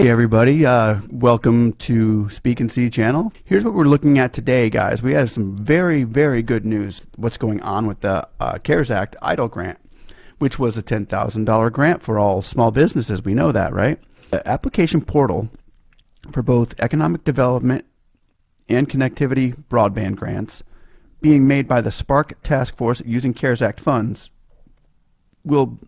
Hey everybody, welcome to Speak and See channel. Here's what we're looking at today, guys. We have some very good news. What's going on with the CARES Act EIDL grant, which was a $10,000 grant for all small businesses. We know that, right? The application portal for both economic development and connectivity broadband grants being made by the Spark Task Force using CARES Act funds will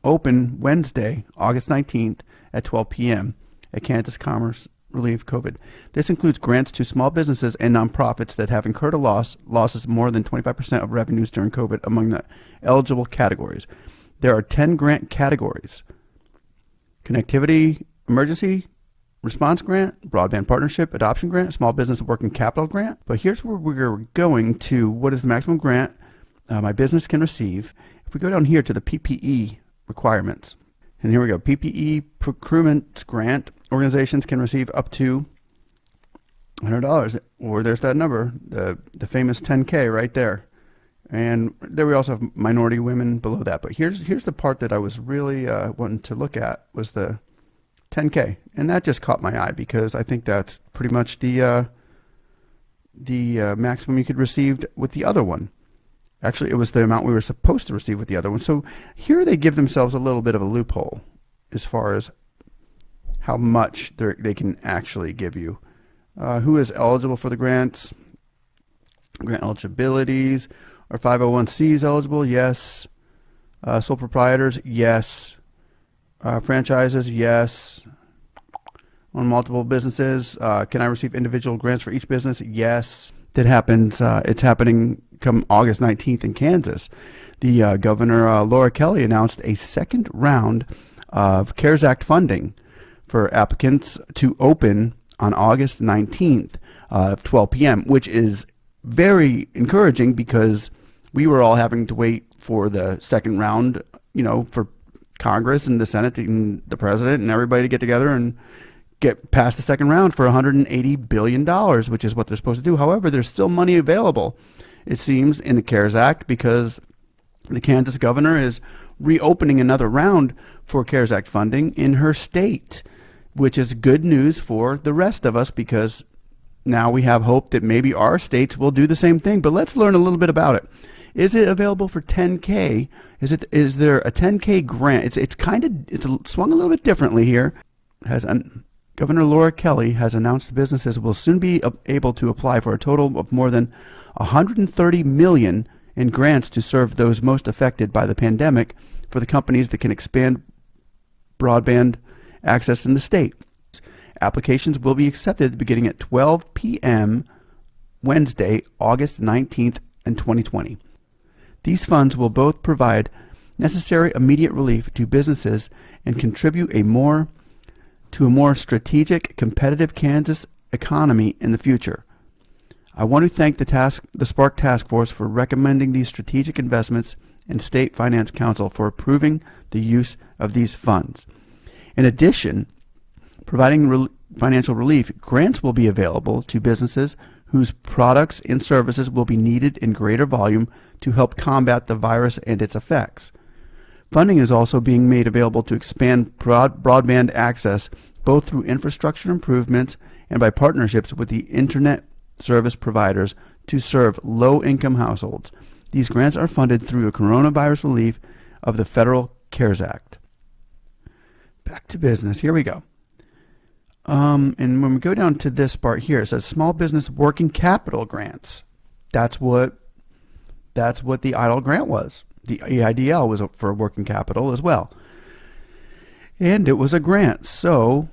open Wednesday, August 19th at 12 p.m. at Kansas Commerce Relief COVID. This includes grants to small businesses and nonprofits that have incurred losses more than 25% of revenues during COVID among the eligible categories. There are 10 grant categories: Connectivity Emergency Response Grant, Broadband Partnership Adoption Grant, Small Business Working Capital Grant. But here's where we're going to what is the maximum grant my business can receive. If we go down here to the PPE requirements, and here we go, PPE procurement grant, organizations can receive up to $100, or there's that number, the famous 10K right there. And there we also have minority women below that. But here's the part that I was really wanting to look at, was the 10K, and that just caught my eye because I think that's pretty much the maximum you could receive with the other one. Actually, it was the amount we were supposed to receive with the other one. So here they give themselves a little bit of a loophole as far as how much they can actually give you. Who is eligible for the grants? Grant eligibilities. Are 501Cs eligible? Yes. Sole proprietors? Yes. Franchises? Yes. On multiple businesses? Can I receive individual grants for each business? Yes. That happens. It's happening come August 19th in Kansas. The Governor Laura Kelly announced a second round of CARES Act funding for applicants to open on August 19th at 12 p.m., which is very encouraging because we were all having to wait for the second round, for Congress and the Senate and the President and everybody to get together and get past the second round for $180 billion, which is what they're supposed to do. However, there's still money available, it seems, in the CARES Act because the Kansas governor is reopening another round for CARES Act funding in her state, which is good news for the rest of us because now we have hope that maybe our states will do the same thing. But let's learn a little bit about it. Is it available for 10K? Is there a 10K grant? It's swung a little bit differently here. Governor Laura Kelly has announced businesses will soon be able to apply for a total of more than $130 million in grants to serve those most affected by the pandemic for the companies that can expand broadband access in the state. Applications will be accepted beginning at 12 p.m. Wednesday, August 19th, and 2020. These funds will both provide necessary immediate relief to businesses and contribute to a more strategic, competitive Kansas economy in the future. I want to thank the Spark Task Force for recommending these strategic investments and State Finance Council for approving the use of these funds. In addition, providing financial relief, grants will be available to businesses whose products and services will be needed in greater volume to help combat the virus and its effects. Funding is also being made available to expand broadband access both through infrastructure improvements and by partnerships with the internet service providers to serve low-income households. These grants are funded through the coronavirus relief of the Federal CARES Act. Back to business. Here we go. And when we go down to this part here, it says small business working capital grants. That's what the EIDL grant was. The EIDL was for working capital as well, and it was a grant. So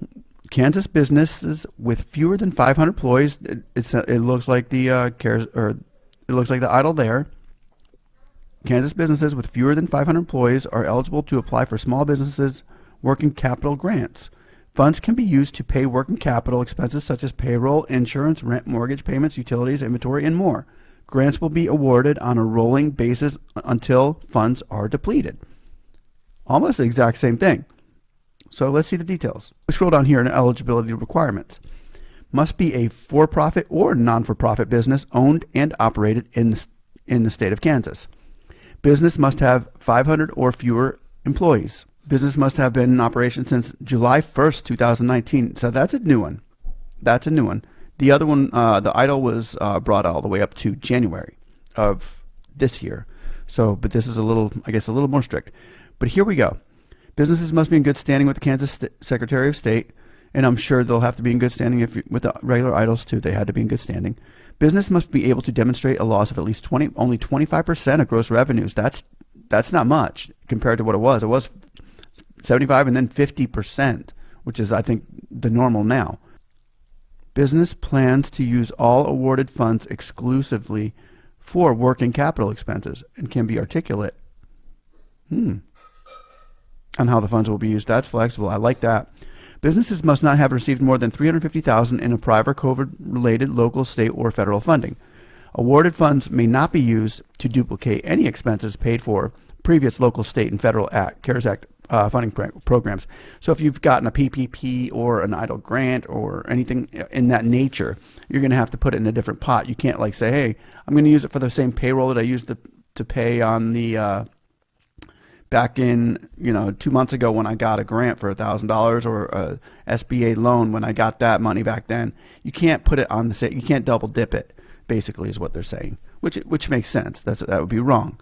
Kansas businesses with fewer than 500 employees, it looks like the it looks like the EIDL there. Kansas businesses with fewer than 500 employees are eligible to apply for small businesses working capital grants. Funds can be used to pay working capital expenses such as payroll, insurance, rent, mortgage payments, utilities, inventory, and more. Grants will be awarded on a rolling basis until funds are depleted. Almost the exact same thing. So let's see the details. We scroll down here in eligibility requirements. Must be a for-profit or non-for-profit business owned and operated in the state of Kansas. Business must have 500 or fewer employees. Business must have been in operation since July 1st, 2019. So that's a new one. That's a new one. The other one, the idle was brought all the way up to January of this year. So, but this is a little, I guess, a little more strict. But here we go. Businesses must be in good standing with the Kansas Secretary of State, and I'm sure they'll have to be in good standing with the regular idles too. They had to be in good standing. Business must be able to demonstrate a loss of at least only 25% of gross revenues. That's not much compared to what it was. It was 75 and then 50%, which is I think the normal now. Business plans to use all awarded funds exclusively for working capital expenses and can be articulate on how the funds will be used. That's flexible. I like that. Businesses must not have received more than $350,000 in a private COVID-related local, state, or federal funding. Awarded funds may not be used to duplicate any expenses paid for previous local, state, and federal CARES Act funding programs. So if you've gotten a PPP or an EIDL grant or anything in that nature, you're going to have to put it in a different pot. You can't like say, hey, I'm going to use it for the same payroll that I used to pay on the back in 2 months ago when I got a grant for $1,000 or a SBA loan when I got that money back then. You can't put it on the same. You can't double dip it. Basically, is what they're saying, which makes sense. That would be wrong.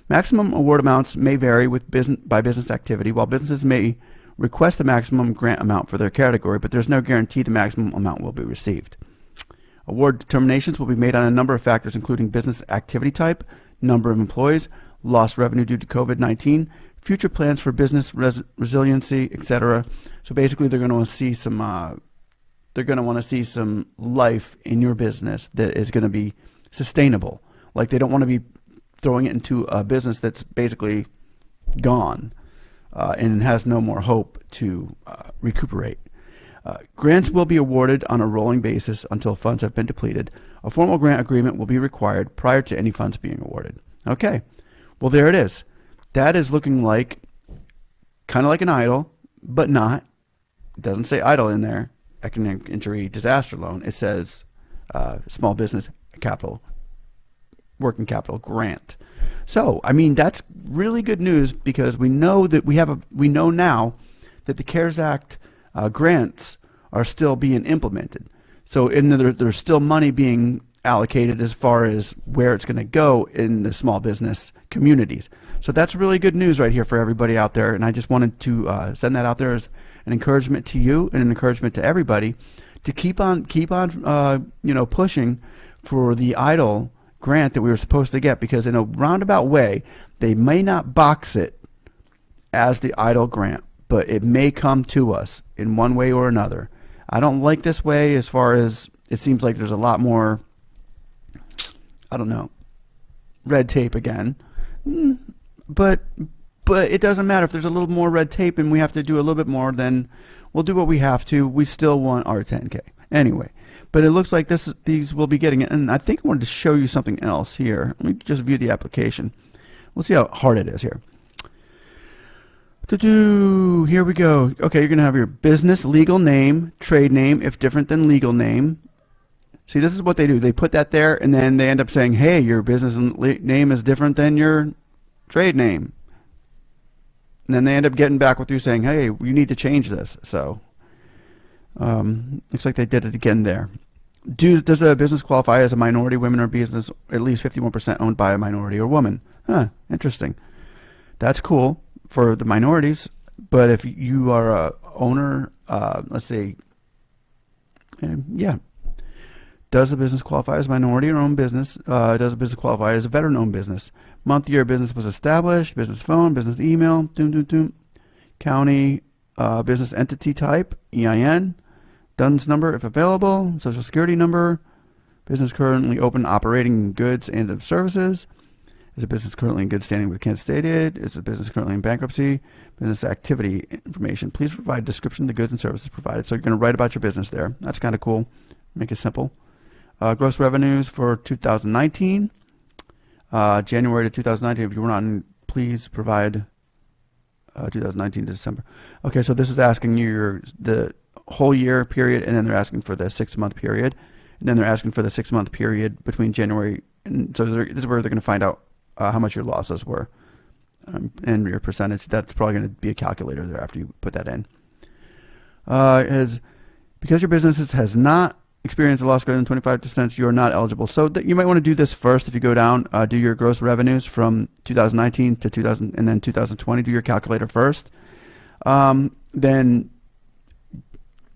Maximum award amounts may vary by business activity. While businesses may request the maximum grant amount for their category, but there's no guarantee the maximum amount will be received. Award determinations will be made on a number of factors, including business activity type, number of employees, lost revenue due to COVID-19, future plans for business resiliency, etc. So basically, they're going to want to see some. They're going to want to see some life in your business that is going to be sustainable. Like they don't want to be throwing it into a business that's basically gone and has no more hope to recuperate. Grants will be awarded on a rolling basis until funds have been depleted. A formal grant agreement will be required prior to any funds being awarded. Okay, well there it is. That is looking like kind of like an EIDL, but not. It doesn't say EIDL in there. Economic injury disaster loan. It says small business capital, working capital grant. So I mean that's really good news because we know that we know now that the CARES Act grants are still being implemented. So there's still money being allocated as far as where it's going to go in the small business communities. So that's really good news right here for everybody out there. And I just wanted to send that out there as an encouragement to you and an encouragement to everybody to keep on pushing for the EIDL grant that we were supposed to get, because in a roundabout way they may not box it as the EIDL grant, but it may come to us in one way or another. I don't like this way as far as it seems like there's a lot more, I don't know, red tape again. But it doesn't matter if there's a little more red tape and we have to do a little bit more, then we'll do what we have to. We still want our 10K. Anyway, but it looks like these will be getting it. And I think I wanted to show you something else here. Let me just view the application. We'll see how hard it is here. Here we go. Okay, you're going to have your business legal name, trade name, if different than legal name. See, this is what they do. They put that there, and then they end up saying, hey, your business name is different than your trade name. And then they end up getting back with you saying, hey, you need to change this. So looks like they did it again there. Does a business qualify as a minority, women, or business at least 51% owned by a minority or woman? Huh, interesting. That's cool for the minorities. But if you are a owner, let's say, yeah. Does the business qualify as minority or owned business? Does the business qualify as a veteran-owned business? Month, year business was established, business phone, business email, county, business entity type, EIN, DUNS number if available, social security number, business currently open operating goods and services. Is the business currently in good standing with Kansas State? Is the business currently in bankruptcy? Business activity information. Please provide a description of the goods and services provided. So you're going to write about your business there. That's kind of cool. Make it simple. Gross revenues for 2019, January to 2019. If you were not in, please provide 2019 to December. Okay, so this is asking you the whole year period, and then they're asking for the 6-month period, and then they're asking for the 6-month period between January. And so this is where they're going to find out how much your losses were. and your percentage. That's probably going to be a calculator there after you put that in. Because your business has not experienced a loss greater than 25%, you're not eligible. So that you might want to do this first. If you go down, do your gross revenues from 2019 to 2000 and then 2020. Do your calculator first. Then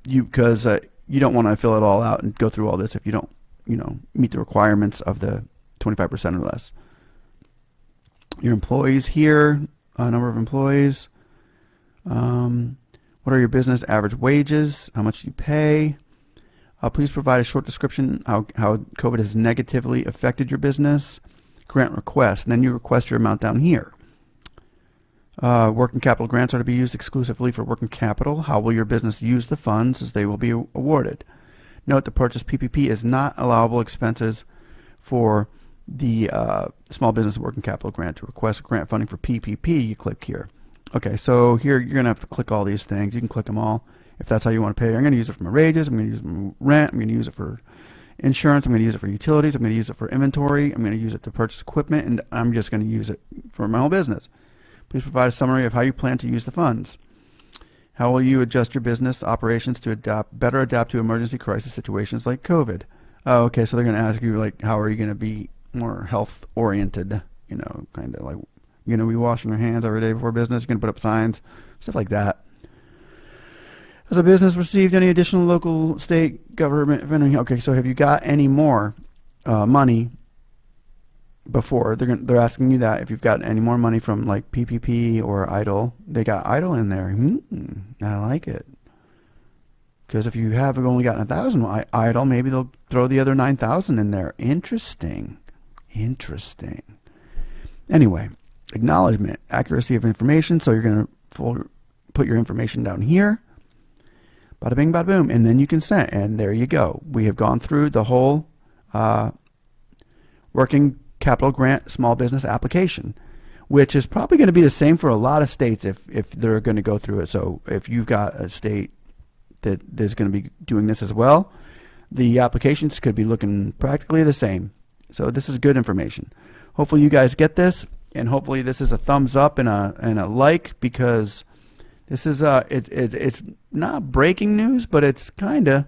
because you don't want to fill it all out and go through all this if you don't, meet the requirements of the 25% or less. Your employees here, number of employees. What are your business average wages? How much do you pay? Please provide a short description how COVID has negatively affected your business. Grant request, and then you request your amount down here. Working capital grants are to be used exclusively for working capital. How will your business use the funds as they will be awarded? Note the purchase PPP is not allowable expenses for the small business working capital grant. To request grant funding for PPP, you click here. Okay, so here you're going to have to click all these things. You can click them all if that's how you want to pay. I'm going to use it for my wages. I'm going to use it for rent. I'm going to use it for insurance. I'm going to use it for utilities. I'm going to use it for inventory. I'm going to use it to purchase equipment, and I'm just going to use it for my whole business. Please provide a summary of how you plan to use the funds. How will you adjust your business operations to better adapt to emergency crisis situations like COVID? Oh, okay, so they're going to ask you, like, how are you going to be more health oriented? Kind of like, you're going to be washing your hands every day before business. You're going to put up signs, stuff like that. Has a business received any additional local, state government funding? Okay, so have you got any more money before? They're asking you that if you've got any more money from like PPP or EIDL. They got EIDL in there. I like it. Because if you have only gotten 1,000 EIDL, maybe they'll throw the other 9,000 in there. Interesting. Anyway, acknowledgement, accuracy of information. So you're going to put your information down here. Bada bing, bada boom, and then you consent, and there you go. We have gone through the whole working capital grant small business application, which is probably going to be the same for a lot of states if they're going to go through it. So if you've got a state that is going to be doing this as well, the applications could be looking practically the same. So this is good information. Hopefully you guys get this, and hopefully this is a thumbs up and a like, because this is it's not breaking news, but it's kind of,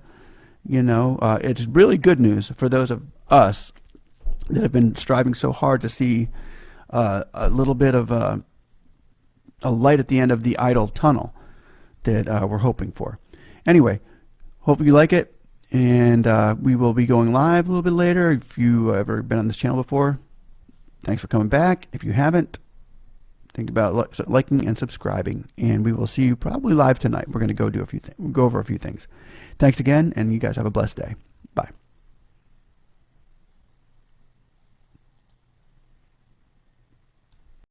it's really good news for those of us that have been striving so hard to see a little bit of a light at the end of the EIDL tunnel that we're hoping for. Anyway, hope you like it, and we will be going live a little bit later. If you ever been on this channel before, thanks for coming back. If you haven't, think about liking and subscribing, and we will see you probably live tonight. We're going to go over a few things. Thanks again, and you guys have a blessed day. Bye.